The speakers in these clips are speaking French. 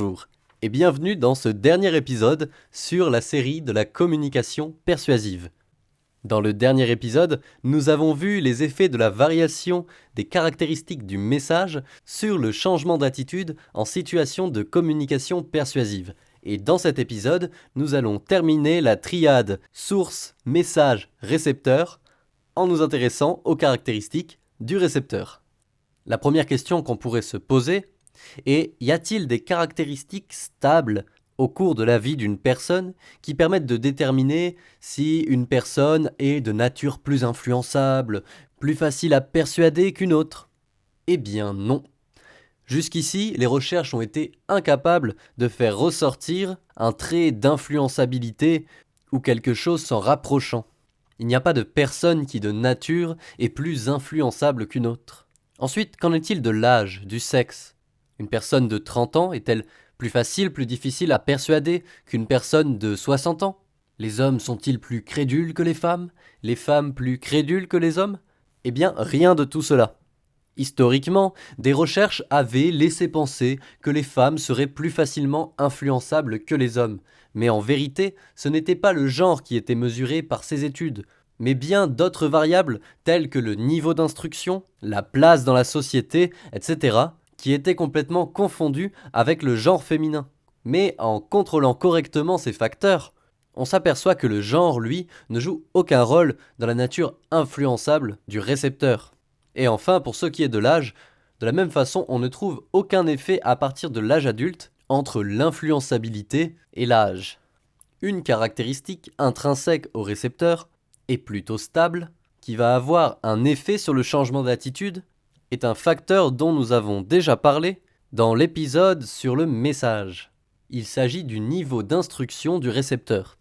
Bonjour et bienvenue dans ce dernier épisode sur la série de la communication persuasive. Dans le dernier épisode, nous avons vu les effets de la variation des caractéristiques du message sur le changement d'attitude en situation de communication persuasive. Et dans cet épisode, nous allons terminer la triade source, message, récepteur en nous intéressant aux caractéristiques du récepteur. La première question qu'on pourrait se poser est: y a-t-il des caractéristiques stables au cours de la vie d'une personne qui permettent de déterminer si une personne est de nature plus influençable, plus facile à persuader qu'une autre? Eh bien non. Jusqu'ici, les recherches ont été incapables de faire ressortir un trait d'influençabilité ou quelque chose s'en rapprochant. Il n'y a pas de personne qui de nature est plus influençable qu'une autre. Ensuite, qu'en est-il de l'âge, du sexe? Une personne de 30 ans est-elle plus facile, plus difficile à persuader qu'une personne de 60 ans? Les hommes sont-ils plus crédules que les femmes plus crédules que les hommes? Eh bien, rien de tout cela. Historiquement, des recherches avaient laissé penser que les femmes seraient plus facilement influençables que les hommes. Mais en vérité, ce n'était pas le genre qui était mesuré par ces études, mais bien d'autres variables telles que le niveau d'instruction, la place dans la société, etc., qui étaient complètement confondus avec le genre féminin. Mais en contrôlant correctement ces facteurs, on s'aperçoit que le genre, lui, ne joue aucun rôle dans la nature influençable du récepteur. Et enfin, pour ce qui est de l'âge, de la même façon, on ne trouve aucun effet à partir de l'âge adulte entre l'influençabilité et l'âge. Une caractéristique intrinsèque au récepteur est plutôt stable, qui va avoir un effet sur le changement d'attitude, est un facteur dont nous avons déjà parlé dans l'épisode sur le message. Il s'agit du niveau d'instruction du récepteur.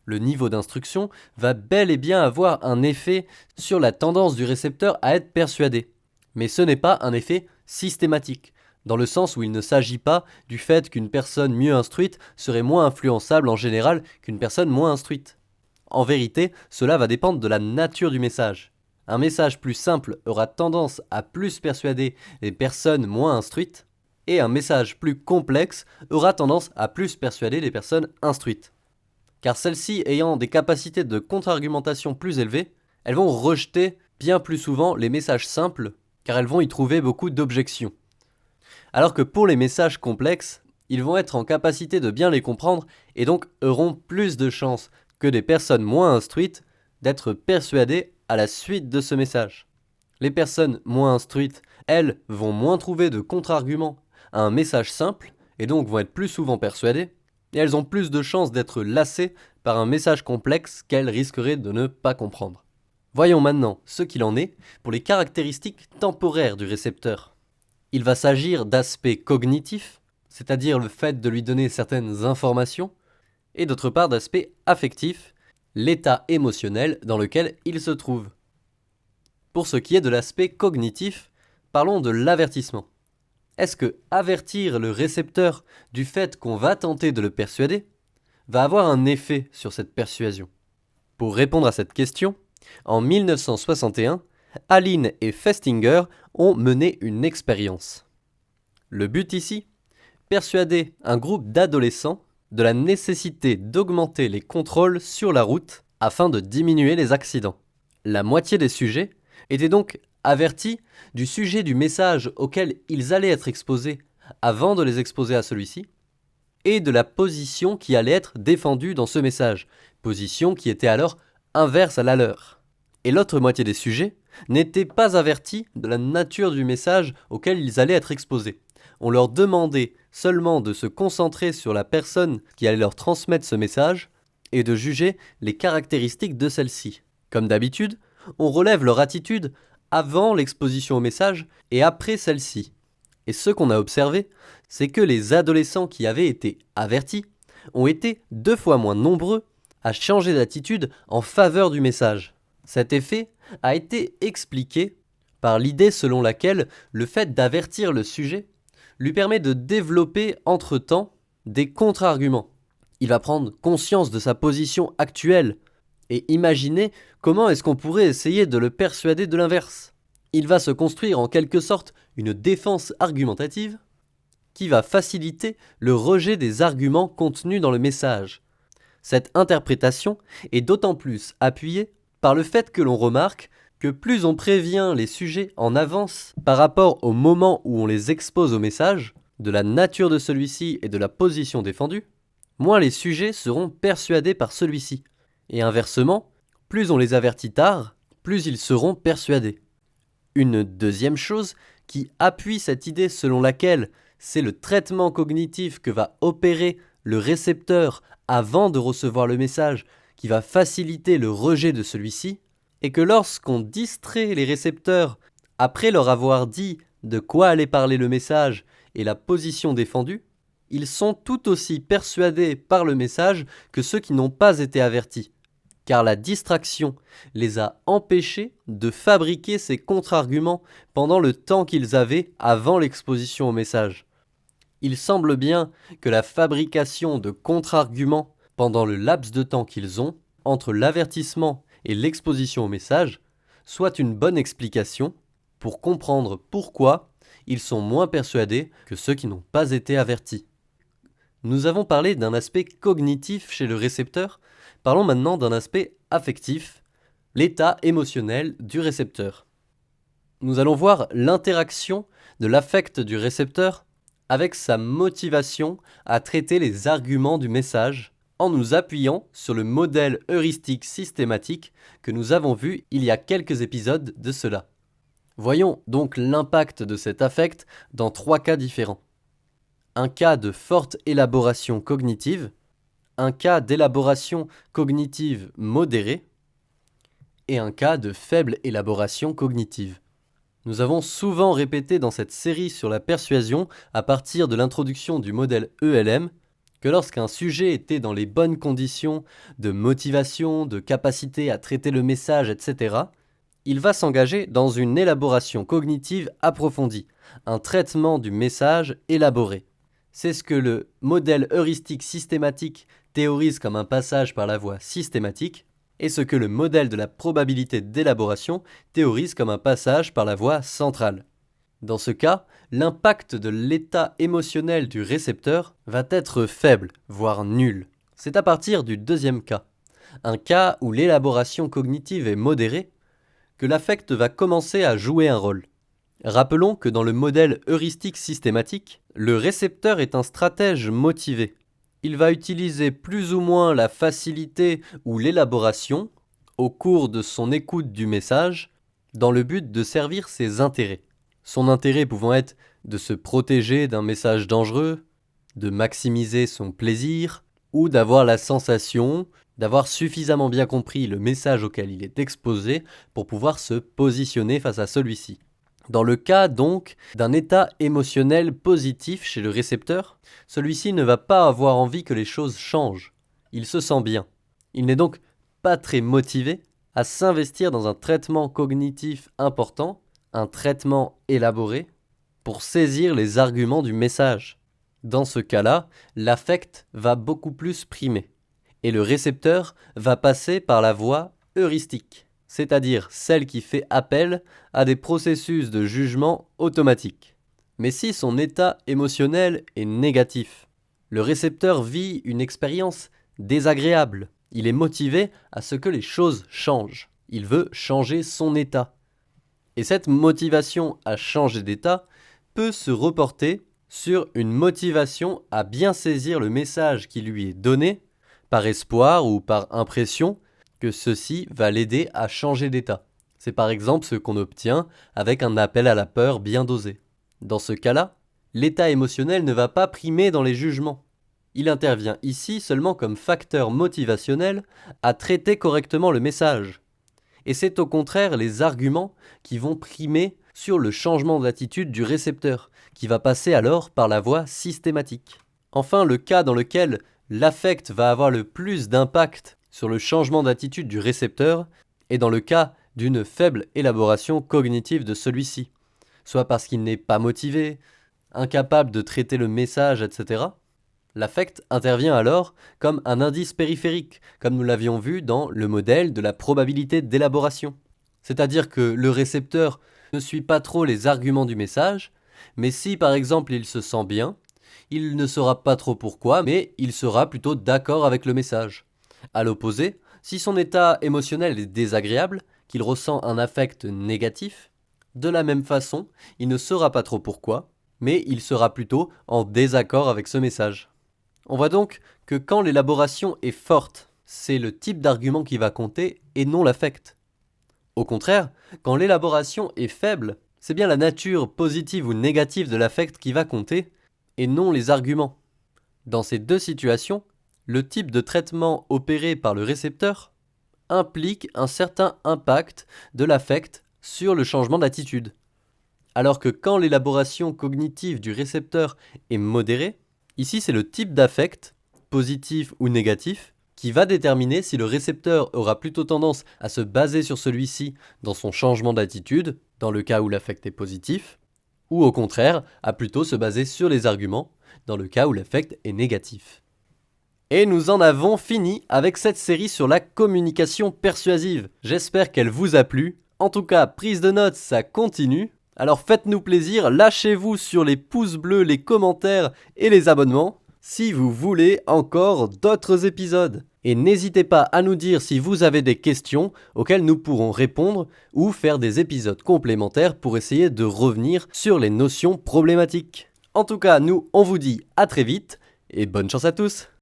Le niveau d'instruction va bel et bien avoir un effet sur la tendance du récepteur à être persuadé. Mais ce n'est pas un effet systématique, dans le sens où il ne s'agit pas du fait qu'une personne mieux instruite serait moins influençable en général qu'une personne moins instruite. En vérité, cela va dépendre de la nature du message. Un message plus simple aura tendance à plus persuader les personnes moins instruites, et un message plus complexe aura tendance à plus persuader les personnes instruites. Car celles-ci ayant des capacités de contre-argumentation plus élevées, elles vont rejeter bien plus souvent les messages simples, car elles vont y trouver beaucoup d'objections. Alors que pour les messages complexes, ils vont être en capacité de bien les comprendre et donc auront plus de chances que des personnes moins instruites d'être persuadées à la suite de ce message. Les personnes moins instruites, elles, vont moins trouver de contre-arguments à un message simple et donc vont être plus souvent persuadées, et elles ont plus de chances d'être lassées par un message complexe qu'elles risqueraient de ne pas comprendre. Voyons maintenant ce qu'il en est pour les caractéristiques temporaires du récepteur. Il va s'agir d'aspects cognitifs, c'est-à-dire le fait de lui donner certaines informations, et d'autre part d'aspects affectifs, l'état émotionnel dans lequel il se trouve. Pour ce qui est de l'aspect cognitif, parlons de l'avertissement. Est-ce que avertir le récepteur du fait qu'on va tenter de le persuader va avoir un effet sur cette persuasion? Pour répondre à cette question, en 1961, Aline et Festinger ont mené une expérience. Le but ici, persuader un groupe d'adolescents de la nécessité d'augmenter les contrôles sur la route afin de diminuer les accidents. La moitié des sujets étaient donc avertis du sujet du message auquel ils allaient être exposés avant de les exposer à celui-ci, et de la position qui allait être défendue dans ce message, position qui était alors inverse à la leur. Et l'autre moitié des sujets n'étaient pas avertis de la nature du message auquel ils allaient être exposés. On leur demandait seulement de se concentrer sur la personne qui allait leur transmettre ce message et de juger les caractéristiques de celle-ci. Comme d'habitude, on relève leur attitude avant l'exposition au message et après celle-ci. Et ce qu'on a observé, c'est que les adolescents qui avaient été avertis ont été 2 fois moins nombreux à changer d'attitude en faveur du message. Cet effet a été expliqué par l'idée selon laquelle le fait d'avertir le sujet lui permet de développer entre-temps des contre-arguments. Il va prendre conscience de sa position actuelle et imaginer comment est-ce qu'on pourrait essayer de le persuader de l'inverse. Il va se construire en quelque sorte une défense argumentative qui va faciliter le rejet des arguments contenus dans le message. Cette interprétation est d'autant plus appuyée par le fait que l'on remarque que plus on prévient les sujets en avance par rapport au moment où on les expose au message, de la nature de celui-ci et de la position défendue, moins les sujets seront persuadés par celui-ci. Et inversement, plus on les avertit tard, plus ils seront persuadés. Une deuxième chose qui appuie cette idée selon laquelle c'est le traitement cognitif que va opérer le récepteur avant de recevoir le message qui va faciliter le rejet de celui-ci, et que lorsqu'on distrait les récepteurs après leur avoir dit de quoi allait parler le message et la position défendue, ils sont tout aussi persuadés par le message que ceux qui n'ont pas été avertis, car la distraction les a empêchés de fabriquer ces contre-arguments pendant le temps qu'ils avaient avant l'exposition au message. Il semble bien que la fabrication de contre-arguments pendant le laps de temps qu'ils ont entre l'avertissement et l'exposition au message soit une bonne explication pour comprendre pourquoi ils sont moins persuadés que ceux qui n'ont pas été avertis. Nous avons parlé d'un aspect cognitif chez le récepteur, parlons maintenant d'un aspect affectif, l'état émotionnel du récepteur. Nous allons voir l'interaction de l'affect du récepteur avec sa motivation à traiter les arguments du message en nous appuyant sur le modèle heuristique systématique que nous avons vu il y a quelques épisodes de cela. Voyons donc l'impact de cet affect dans 3 cas différents. Un cas de forte élaboration cognitive, un cas d'élaboration cognitive modérée et un cas de faible élaboration cognitive. Nous avons souvent répété dans cette série sur la persuasion, à partir de l'introduction du modèle ELM, que lorsqu'un sujet était dans les bonnes conditions de motivation, de capacité à traiter le message, etc., il va s'engager dans une élaboration cognitive approfondie, un traitement du message élaboré. C'est ce que le modèle heuristique systématique théorise comme un passage par la voie systématique, et ce que le modèle de la probabilité d'élaboration théorise comme un passage par la voie centrale. Dans ce cas, l'impact de l'état émotionnel du récepteur va être faible, voire nul. C'est à partir du deuxième cas, un cas où l'élaboration cognitive est modérée, que l'affect va commencer à jouer un rôle. Rappelons que dans le modèle heuristique systématique, le récepteur est un stratège motivé. Il va utiliser plus ou moins la facilité ou l'élaboration au cours de son écoute du message dans le but de servir ses intérêts. Son intérêt pouvant être de se protéger d'un message dangereux, de maximiser son plaisir ou d'avoir la sensation d'avoir suffisamment bien compris le message auquel il est exposé pour pouvoir se positionner face à celui-ci. Dans le cas donc d'un état émotionnel positif chez le récepteur, celui-ci ne va pas avoir envie que les choses changent. Il se sent bien. Il n'est donc pas très motivé à s'investir dans un traitement cognitif important, un traitement élaboré, pour saisir les arguments du message. Dans ce cas-là, l'affect va beaucoup plus primer, et le récepteur va passer par la voie heuristique, c'est-à-dire celle qui fait appel à des processus de jugement automatiques. Mais si son état émotionnel est négatif, le récepteur vit une expérience désagréable. Il est motivé à ce que les choses changent. Il veut changer son état. Et cette motivation à changer d'état peut se reporter sur une motivation à bien saisir le message qui lui est donné, par espoir ou par impression, que ceci va l'aider à changer d'état. C'est par exemple ce qu'on obtient avec un appel à la peur bien dosé. Dans ce cas-là, l'état émotionnel ne va pas primer dans les jugements. Il intervient ici seulement comme facteur motivationnel à traiter correctement le message. Et c'est au contraire les arguments qui vont primer sur le changement d'attitude du récepteur, qui va passer alors par la voie systématique. Enfin, le cas dans lequel l'affect va avoir le plus d'impact sur le changement d'attitude du récepteur est dans le cas d'une faible élaboration cognitive de celui-ci, soit parce qu'il n'est pas motivé, incapable de traiter le message, etc. L'affect intervient alors comme un indice périphérique, comme nous l'avions vu dans le modèle de la probabilité d'élaboration. C'est-à-dire que le récepteur ne suit pas trop les arguments du message, mais si par exemple il se sent bien, Il ne saura pas trop pourquoi, mais il sera plutôt d'accord avec le message. À l'opposé, si son état émotionnel est désagréable, qu'il ressent un affect négatif, de la même façon, il ne saura pas trop pourquoi, mais il sera plutôt en désaccord avec ce message. On voit donc que quand l'élaboration est forte, c'est le type d'argument qui va compter et non l'affect. Au contraire, quand l'élaboration est faible, c'est bien la nature positive ou négative de l'affect qui va compter et non les arguments. Dans ces deux situations, le type de traitement opéré par le récepteur implique un certain impact de l'affect sur le changement d'attitude. Alors que quand l'élaboration cognitive du récepteur est modérée, ici c'est le type d'affect, positif ou négatif, qui va déterminer si le récepteur aura plutôt tendance à se baser sur celui-ci dans son changement d'attitude, dans le cas où l'affect est positif, ou au contraire, à plutôt se baser sur les arguments, dans le cas où l'affect est négatif. Et nous en avons fini avec cette série sur la communication persuasive. J'espère qu'elle vous a plu. En tout cas, prise de notes, ça continue. Alors faites-nous plaisir, lâchez-vous sur les pouces bleus, les commentaires et les abonnements si vous voulez encore d'autres épisodes. Et n'hésitez pas à nous dire si vous avez des questions auxquelles nous pourrons répondre ou faire des épisodes complémentaires pour essayer de revenir sur les notions problématiques. En tout cas, nous, on vous dit à très vite et bonne chance à tous!